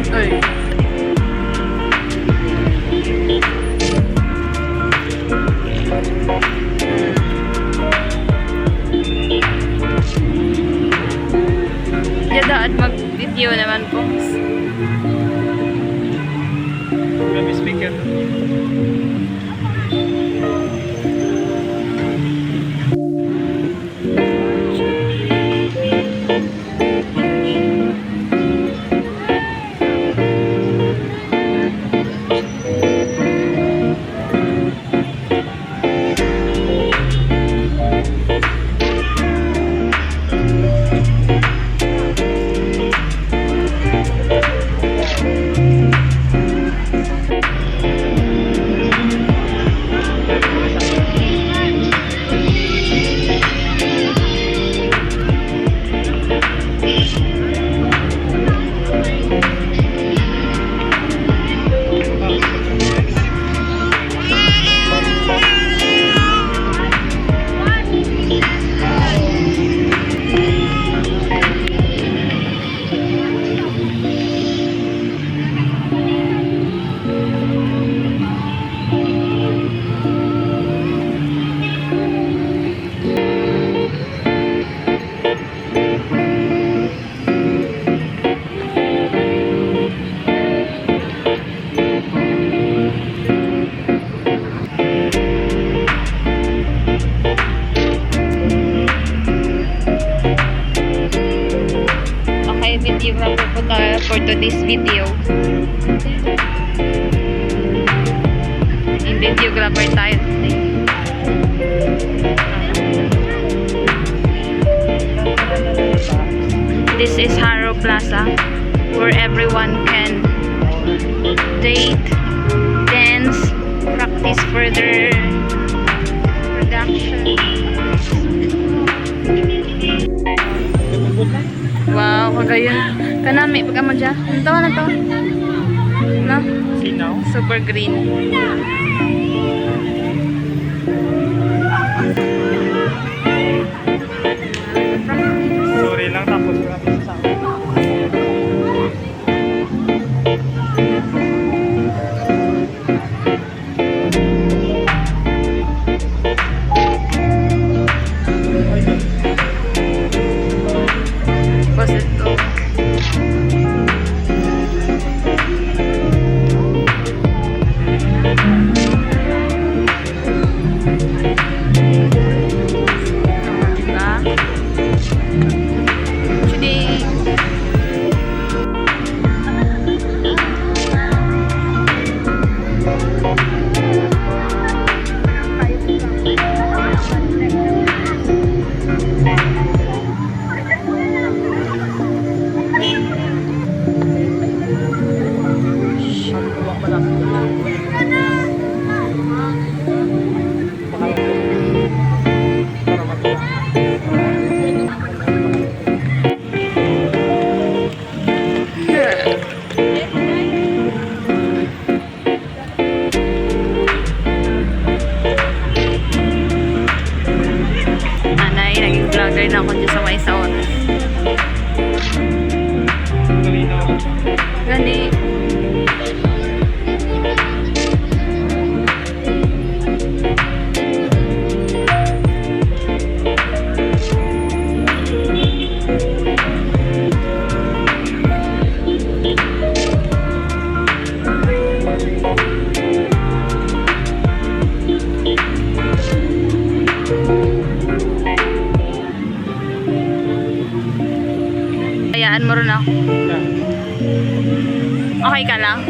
Ay. Yada at mag-video naman po. Grabe speaker. Videographer po tayo for today's video. Videographer tayo today. This is Jaro Plaza, where everyone can date, dance, practice further production. Wow, kagayon. Kanami, pagka mo dyan. Ano to? Ano to? No? Sinaw? Super green. Sorry lang, tapos grabe sa akin. Vlogger na ako dyan sa may saon. Gani. Hayaan mo rin ako. Okay ka lang?